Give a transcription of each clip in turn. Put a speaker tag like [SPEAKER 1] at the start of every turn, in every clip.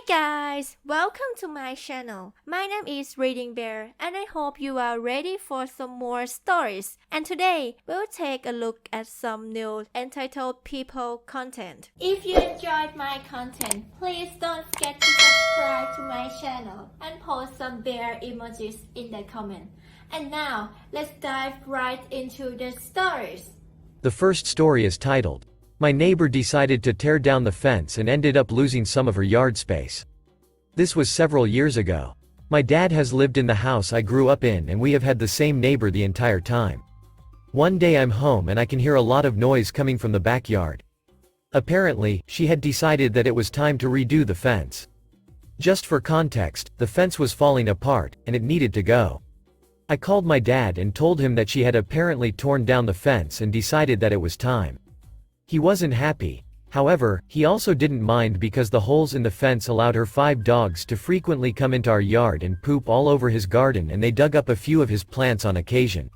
[SPEAKER 1] Guys, welcome to my channel. My name is ReadingBear and I hope you are ready for some more stories. And today, we'll take a look at some new entitled people content. If you enjoyed my content, please don't forget to subscribe to my channel and post some bear emojis in the comment. And now, let's dive right into the stories.
[SPEAKER 2] The first story is titled, "My neighbor decided to tear down the fence and ended up losing some of her yard space." This was several years ago. My dad has lived in the house I grew up in and we have had the same neighbor the entire time. One day I'm home and I can hear a lot of noise coming from the backyard. Apparently, she had decided that it was time to redo the fence. Just for context, the fence was falling apart, and it needed to go. I called my dad and told him that she had apparently torn down the fence and decided that it was time. He wasn't happy. However, he also didn't mind because the holes in the fence allowed her 5 dogs to frequently come into our yard and poop all over his garden, and they dug up a few of his plants on occasion.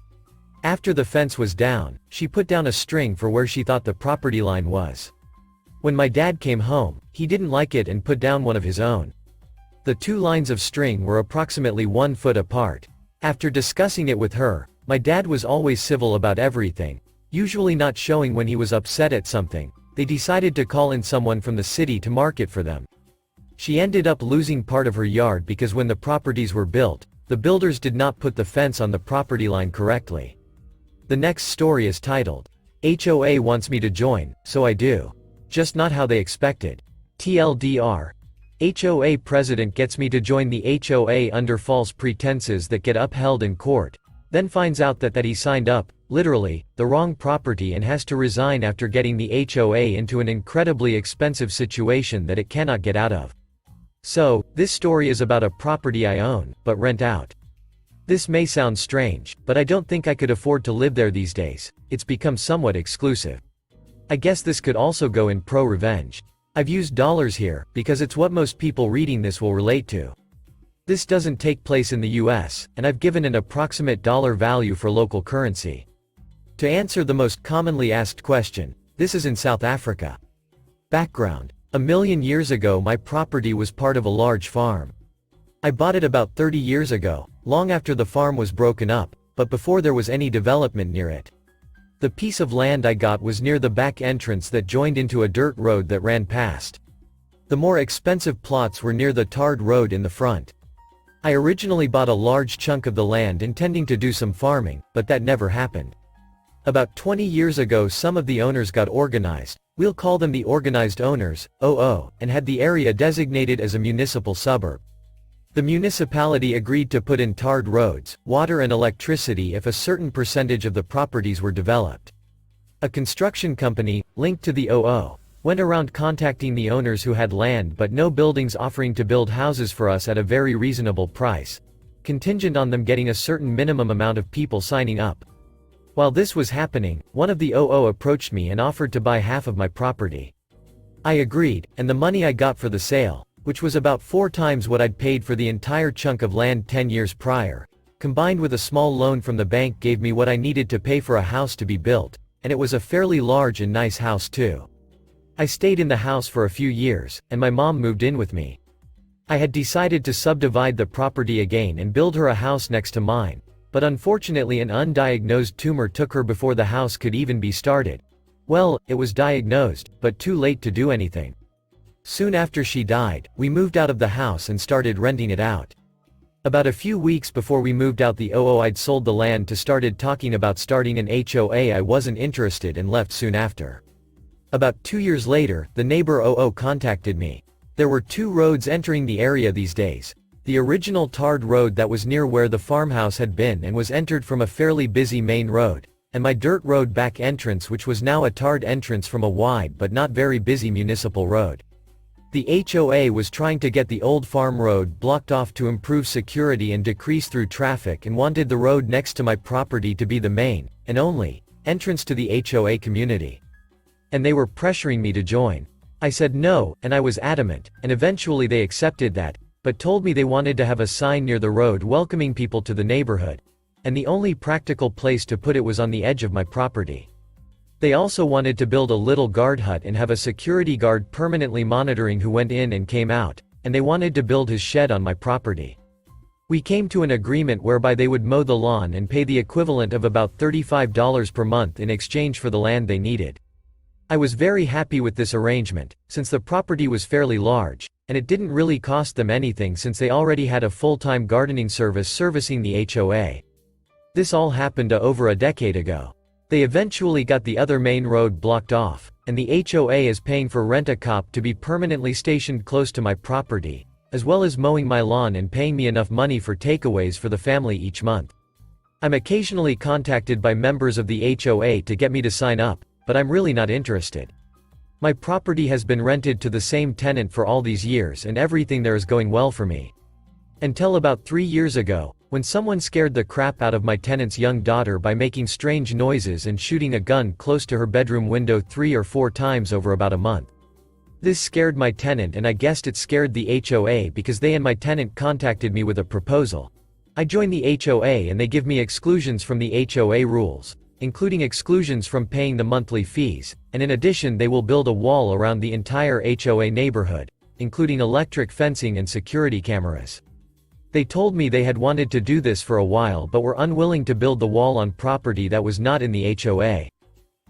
[SPEAKER 2] After the fence was down, she put down a string for where she thought the property line was. When my dad came home, he didn't like it and put down one of his own. The 2 lines of string were approximately 1 foot apart. After discussing it with her, my dad was always civil about everything, usually not showing when he was upset at something. They decided to call in someone from the city to mark it for them. She ended up losing part of her yard because when the properties were built, the builders did not put the fence on the property line correctly. The next story is titled, "HOA wants me to join, so I do. Just not how they expected. TLDR. HOA president gets me to join the HOA under false pretenses that get upheld in court, then finds out that he signed up, literally, the wrong property and has to resign after getting the HOA into an incredibly expensive situation that it cannot get out of." So, this story is about a property I own, but rent out. This may sound strange, but I don't think I could afford to live there these days. It's become somewhat exclusive. I guess this could also go in pro-revenge. I've used dollars here, because it's what most people reading this will relate to. This doesn't take place in the US, and I've given an approximate dollar value for local currency. To answer the most commonly asked question, this is in South Africa. Background: a million years ago my property was part of a large farm. I bought it about 30 years ago, long after the farm was broken up, but before there was any development near it. The piece of land I got was near the back entrance that joined into a dirt road that ran past. The more expensive plots were near the tarred road in the front. I originally bought a large chunk of the land intending to do some farming, but that never happened. About 20 years ago some of the owners got organized, we'll call them the organized owners, OO, and had the area designated as a municipal suburb. The municipality agreed to put in tarred roads, water and electricity if a certain percentage of the properties were developed. A construction company, linked to the OO, went around contacting the owners who had land but no buildings, offering to build houses for us at a very reasonable price, contingent on them getting a certain minimum amount of people signing up. While this was happening, one of the OO approached me and offered to buy half of my property. I agreed, and the money I got for the sale, which was about 4 times what I'd paid for the entire chunk of land 10 years prior, combined with a small loan from the bank, gave me what I needed to pay for a house to be built, and it was a fairly large and nice house too. I stayed in the house for a few years, and my mom moved in with me. I had decided to subdivide the property again and build her a house next to mine, but unfortunately an undiagnosed tumor took her before the house could even be started. Well, it was diagnosed, but too late to do anything. Soon after she died, we moved out of the house and started renting it out. About a few weeks before we moved out, the OO I'd sold the land to started talking about starting an HOA. I wasn't interested and left soon after. About 2 years later, the neighbor OO contacted me. There were 2 roads entering the area these days. The original tarred road that was near where the farmhouse had been and was entered from a fairly busy main road, and my dirt road back entrance, which was now a tarred entrance from a wide but not very busy municipal road. The HOA was trying to get the old farm road blocked off to improve security and decrease through traffic, and wanted the road next to my property to be the main, and only, entrance to the HOA community. And they were pressuring me to join. I said no, and I was adamant, and eventually they accepted that, but told me they wanted to have a sign near the road welcoming people to the neighborhood, and the only practical place to put it was on the edge of my property. They also wanted to build a little guard hut and have a security guard permanently monitoring who went in and came out, and they wanted to build his shed on my property. We came to an agreement whereby they would mow the lawn and pay the equivalent of about $35 per month in exchange for the land they needed. I was very happy with this arrangement, since the property was fairly large, and it didn't really cost them anything since they already had a full-time gardening service servicing the HOA. This all happened over a decade ago. They eventually got the other main road blocked off, and the HOA is paying for rent-a-cop to be permanently stationed close to my property, as well as mowing my lawn and paying me enough money for takeaways for the family each month. I'm occasionally contacted by members of the HOA to get me to sign up, but I'm really not interested. My property has been rented to the same tenant for all these years and everything there is going well for me. Until about 3 years ago, when someone scared the crap out of my tenant's young daughter by making strange noises and shooting a gun close to her bedroom window 3 or 4 times over about a month. This scared my tenant, and I guessed it scared the HOA because they and my tenant contacted me with a proposal. I joined the HOA and they give me exclusions from the HOA rules, including exclusions from paying the monthly fees, and in addition they will build a wall around the entire HOA neighborhood, including electric fencing and security cameras. They told me they had wanted to do this for a while but were unwilling to build the wall on property that was not in the HOA.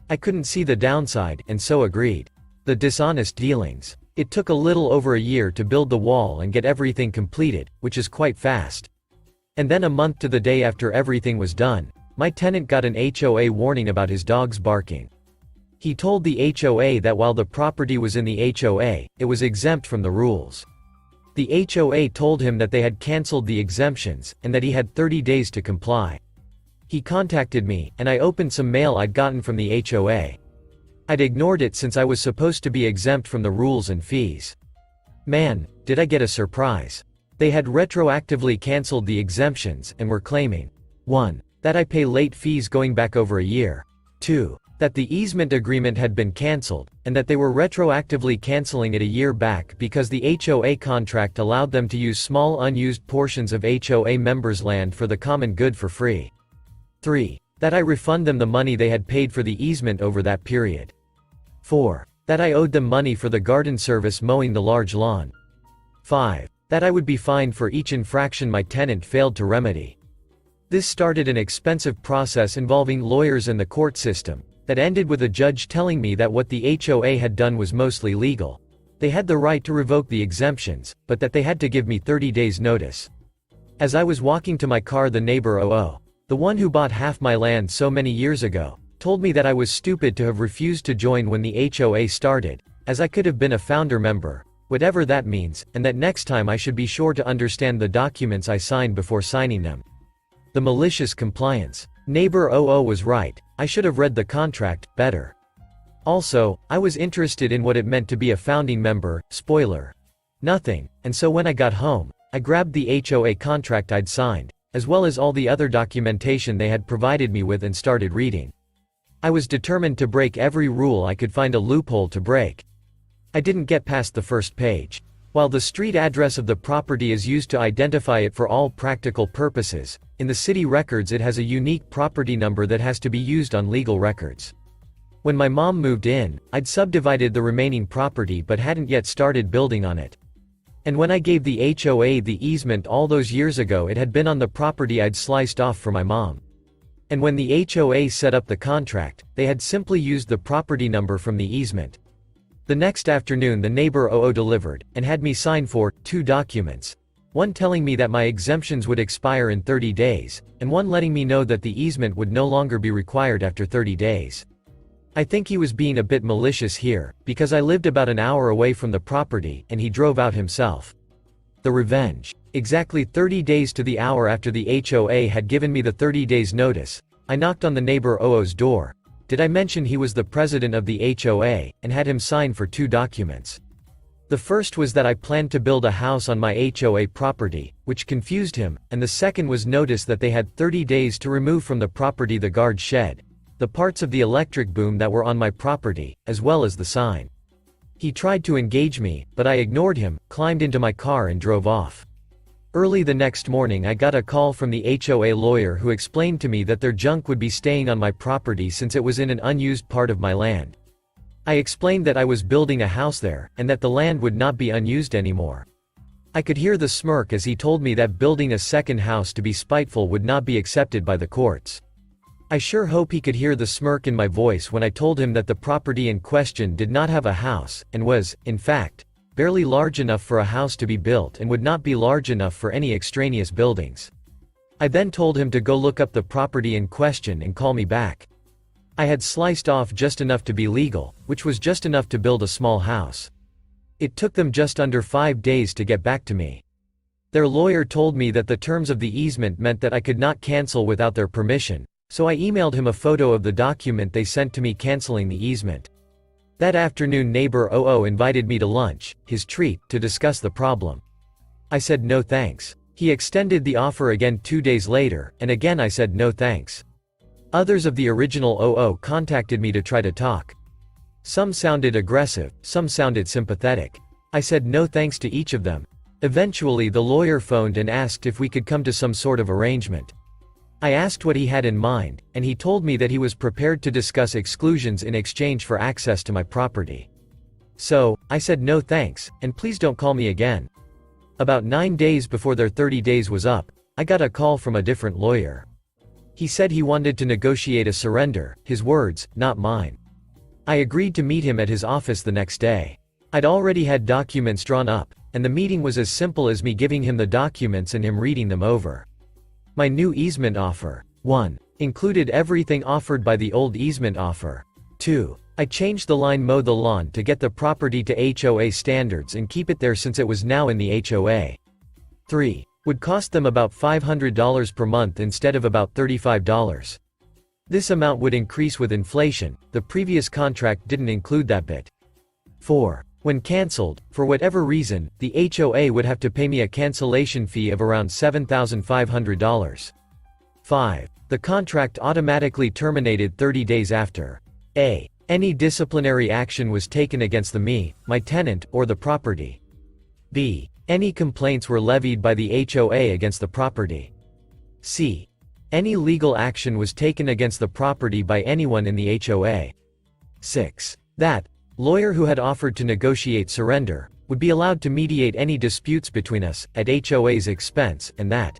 [SPEAKER 2] I couldn't see the downside, and so agreed. The dishonest dealings. It took a little over a year to build the wall and get everything completed, which is quite fast. And then a month to the day after everything was done, my tenant got an HOA warning about his dogs barking. He told the HOA that while the property was in the HOA, it was exempt from the rules. The HOA told him that they had cancelled the exemptions, and that he had 30 days to comply. He contacted me, and I opened some mail I'd gotten from the HOA. I'd ignored it since I was supposed to be exempt from the rules and fees. Man, did I get a surprise. They had retroactively cancelled the exemptions and were claiming 1. That I pay late fees going back over a year. 2. That the easement agreement had been cancelled, and that they were retroactively cancelling it a year back because the HOA contract allowed them to use small unused portions of HOA members' land for the common good for free. 3. That I refund them the money they had paid for the easement over that period. 4. That I owed them money for the garden service mowing the large lawn. 5. That I would be fined for each infraction my tenant failed to remedy. This started an expensive process involving lawyers and the court system, that ended with a judge telling me that what the HOA had done was mostly legal. They had the right to revoke the exemptions, but that they had to give me 30 days notice. As I was walking to my car, the neighbor the one who bought half my land so many years ago, told me that I was stupid to have refused to join when the HOA started, as I could have been a founder member, whatever that means, and that next time I should be sure to understand the documents I signed before signing them. The malicious compliance. Neighbor was right, I should have read the contract better. Also, I was interested in what it meant to be a founding member. Spoiler. Nothing, and so when I got home, I grabbed the HOA contract I'd signed, as well as all the other documentation they had provided me with, and started reading. I was determined to break every rule I could find a loophole to break. I didn't get past the first page. While the street address of the property is used to identify it for all practical purposes, in the city records it has a unique property number that has to be used on legal records. When my mom moved in, I'd subdivided the remaining property but hadn't yet started building on it. And when I gave the HOA the easement all those years ago, it had been on the property I'd sliced off for my mom. And when the HOA set up the contract, they had simply used the property number from the easement. The next afternoon the neighbor delivered, and had me sign for 2 documents. One telling me that my exemptions would expire in 30 days, and one letting me know that the easement would no longer be required after 30 days. I think he was being a bit malicious here, because I lived about an hour away from the property, and he drove out himself. The revenge. Exactly 30 days to the hour after the HOA had given me the 30 days notice, I knocked on the neighbor door. Did I mention he was the president of the HOA, and had him sign for 2 documents? The first was that I planned to build a house on my HOA property, which confused him, and the second was notice that they had 30 days to remove from the property the guard shed, the parts of the electric boom that were on my property, as well as the sign. He tried to engage me, but I ignored him, climbed into my car and drove off. Early the next morning I got a call from the HOA lawyer who explained to me that their junk would be staying on my property since it was in an unused part of my land. I explained that I was building a house there, and that the land would not be unused anymore. I could hear the smirk as he told me that building a second house to be spiteful would not be accepted by the courts. I sure hope he could hear the smirk in my voice when I told him that the property in question did not have a house, and was, in fact, barely large enough for a house to be built and would not be large enough for any extraneous buildings. I then told him to go look up the property in question and call me back. I had sliced off just enough to be legal, which was just enough to build a small house. It took them just under 5 days to get back to me. Their lawyer told me that the terms of the easement meant that I could not cancel without their permission, so I emailed him a photo of the document they sent to me canceling the easement. That afternoon neighbor OO invited me to lunch, his treat, to discuss the problem. I said no thanks. He extended the offer again 2 days later, and again I said no thanks. Others of the original OO contacted me to try to talk. Some sounded aggressive, some sounded sympathetic. I said no thanks to each of them. Eventually the lawyer phoned and asked if we could come to some sort of arrangement. I asked what he had in mind, and he told me that he was prepared to discuss exclusions in exchange for access to my property. So, I said no thanks, and please don't call me again. About 9 days before their 30 days was up, I got a call from a different lawyer. He said he wanted to negotiate a surrender, his words, not mine. I agreed to meet him at his office the next day. I'd already had documents drawn up, and the meeting was as simple as me giving him the documents and him reading them over. My new easement offer, 1. included everything offered by the old easement offer. 2. I changed the line mow the lawn to get the property to HOA standards and keep it there since it was now in the HOA. 3. Would cost them about $500 per month instead of about $35. This amount would increase with inflation, the previous contract didn't include that bit. 4. When cancelled, for whatever reason, the HOA would have to pay me a cancellation fee of around $7,500. 5. The contract automatically terminated 30 days after a. Any disciplinary action was taken against me, my tenant, or the property. b. Any complaints were levied by the HOA against the property. c. Any legal action was taken against the property by anyone in the HOA. 6. That lawyer who had offered to negotiate surrender would be allowed to mediate any disputes between us, at HOA's expense, and that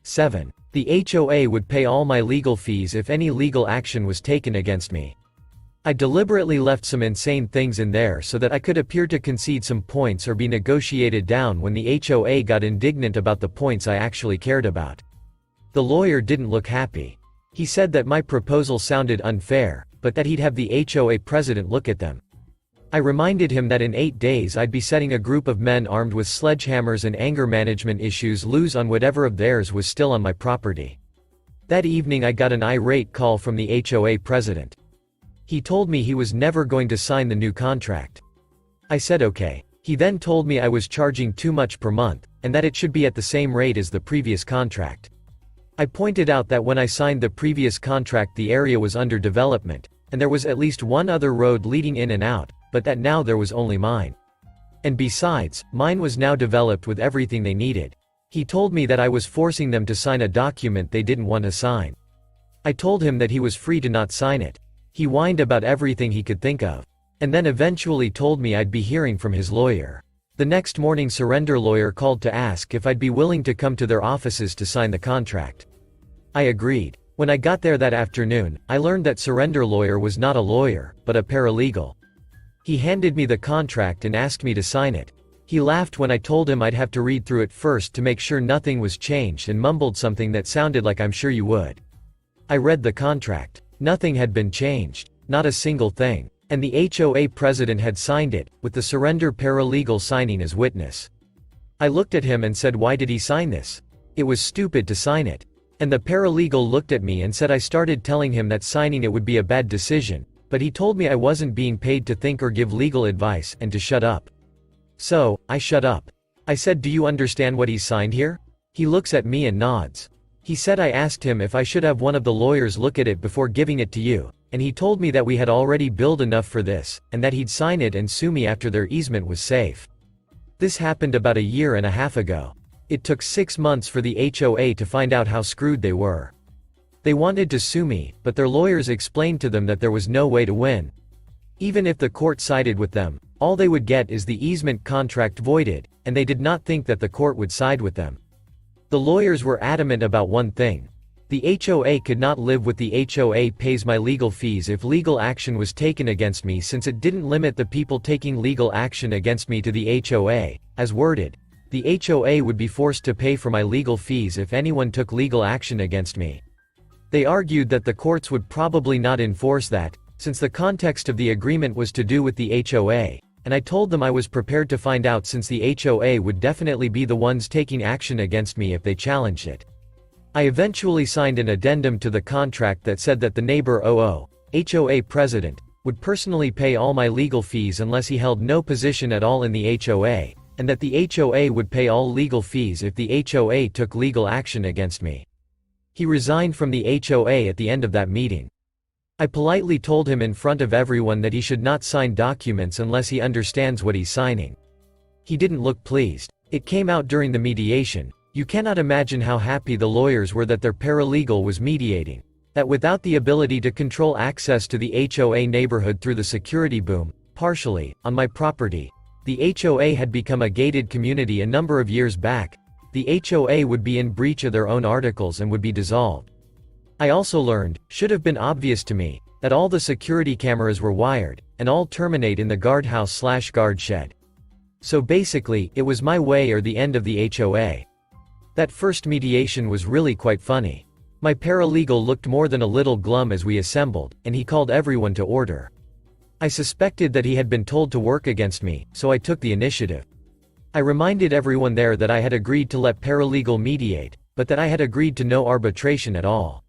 [SPEAKER 2] 7. The HOA would pay all my legal fees if any legal action was taken against me. I deliberately left some insane things in there so that I could appear to concede some points or be negotiated down when the HOA got indignant about the points I actually cared about. The lawyer didn't look happy. He said that my proposal sounded unfair, but that he'd have the HOA president look at them. I reminded him that in 8 days I'd be setting a group of men armed with sledgehammers and anger management issues loose on whatever of theirs was still on my property. That evening I got an irate call from the HOA president. He told me he was never going to sign the new contract. I said okay. He then told me I was charging too much per month, and that it should be at the same rate as the previous contract. I pointed out that when I signed the previous contract the area was under development, and there was at least one other road leading in and out, but that now there was only mine. And besides, mine was now developed with everything they needed. He told me that I was forcing them to sign a document they didn't want to sign. I told him that he was free to not sign it. He whined about everything he could think of. And then eventually told me I'd be hearing from his lawyer. The next morning surrender lawyer called to ask if I'd be willing to come to their offices to sign the contract. I agreed. When I got there that afternoon, I learned that surrender lawyer was not a lawyer, but a paralegal. He handed me the contract and asked me to sign it. He laughed when I told him I'd have to read through it first to make sure nothing was changed and mumbled something that sounded like "I'm sure you would." I read the contract. Nothing had been changed. Not a single thing. And the HOA president had signed it, with the surrender paralegal signing as witness. I looked at him and said, why did he sign this? It was stupid to sign it. And the paralegal looked at me and said I started telling him that signing it would be a bad decision, but he told me I wasn't being paid to think or give legal advice, and to shut up. So, I shut up. I said, do you understand what he's signed here? He looks at me and nods. He said I asked him if I should have one of the lawyers look at it before giving it to you, and he told me that we had already billed enough for this, and that he'd sign it and sue me after their easement was safe. This happened about a year and a half ago. It took 6 months for the HOA to find out how screwed they were. They wanted to sue me, but their lawyers explained to them that there was no way to win. Even if the court sided with them, all they would get is the easement contract voided, and they did not think that the court would side with them. The lawyers were adamant about one thing. The HOA could not live with the HOA pays my legal fees if legal action was taken against me, since it didn't limit the people taking legal action against me to the HOA. As worded, the HOA would be forced to pay for my legal fees if anyone took legal action against me. They argued that the courts would probably not enforce that, since the context of the agreement was to do with the HOA, and I told them I was prepared to find out, since the HOA would definitely be the ones taking action against me if they challenged it. I eventually signed an addendum to the contract that said that the neighbor HOA president would personally pay all my legal fees unless he held no position at all in the HOA, and that the HOA would pay all legal fees if the HOA took legal action against me. He resigned from the HOA at the end of that meeting. I politely told him in front of everyone that he should not sign documents unless he understands what he's signing. He didn't look pleased. It came out during the mediation. You cannot imagine how happy the lawyers were that their paralegal was mediating. That without the ability to control access to the HOA neighborhood through the security boom, partially, on my property, the HOA had become a gated community a number of years back, the HOA would be in breach of their own articles and would be dissolved. I also learned, should have been obvious to me, that all the security cameras were wired, and all terminate in the guardhouse/guard shed. So basically, it was my way or the end of the HOA. That first mediation was really quite funny. My paralegal looked more than a little glum as we assembled, and he called everyone to order. I suspected that he had been told to work against me, so I took the initiative. I reminded everyone there that I had agreed to let paralegal mediate, but that I had agreed to no arbitration at all.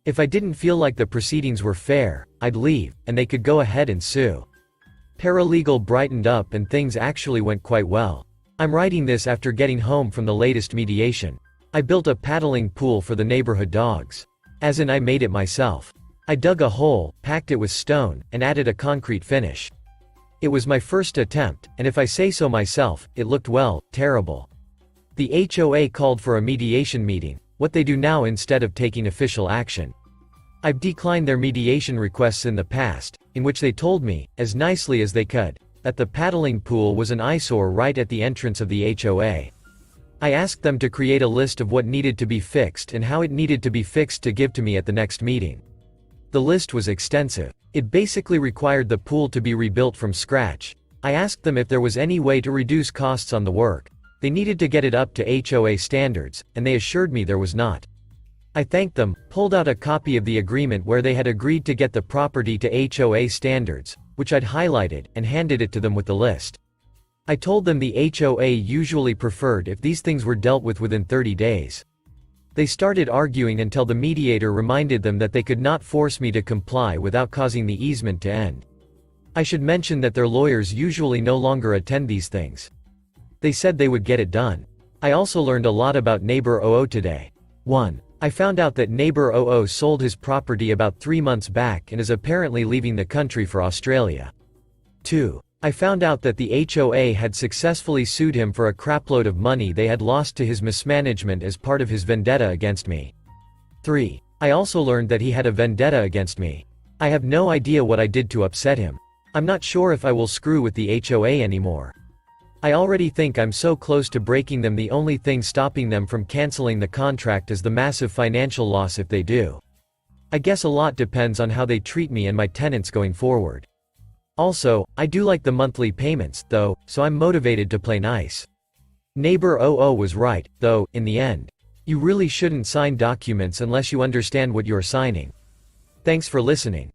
[SPEAKER 2] If I didn't feel like the proceedings were fair, I'd leave, and they could go ahead and sue. Paralegal brightened up and things actually went quite well. I'm writing this after getting home from the latest mediation. I built a paddling pool for the neighborhood dogs. As in, I made it myself. I dug a hole, packed it with stone, and added a concrete finish. It was my first attempt, and if I say so myself, it looked, well, terrible. The HOA called for a mediation meeting, what they do now instead of taking official action. I've declined their mediation requests in the past, in which they told me, as nicely as they could, that the paddling pool was an eyesore right at the entrance of the HOA. I asked them to create a list of what needed to be fixed and how it needed to be fixed to give to me at the next meeting. The list was extensive. It basically required the pool to be rebuilt from scratch. I asked them if there was any way to reduce costs on the work. They needed to get it up to HOA standards, and they assured me there was not. I thanked them, pulled out a copy of the agreement where they had agreed to get the property to HOA standards, which I'd highlighted, and handed it to them with the list. I told them the HOA usually preferred if these things were dealt with within 30 days. They started arguing until the mediator reminded them that they could not force me to comply without causing the easement to end. I should mention that their lawyers usually no longer attend these things. They said they would get it done. I also learned a lot about Neighbor 00 today. 1. I found out that Neighbor 00 sold his property about 3 months back and is apparently leaving the country for Australia. 2. I found out that the HOA had successfully sued him for a crapload of money they had lost to his mismanagement as part of his vendetta against me. 3. I also learned that he had a vendetta against me. I have no idea what I did to upset him. I'm not sure if I will screw with the HOA anymore. I already think I'm so close to breaking them. The only thing stopping them from canceling the contract is the massive financial loss if they do. I guess a lot depends on how they treat me and my tenants going forward. Also, I do like the monthly payments, though, so I'm motivated to play nice. Neighbor 00 was right, though, in the end. You really shouldn't sign documents unless you understand what you're signing. Thanks for listening.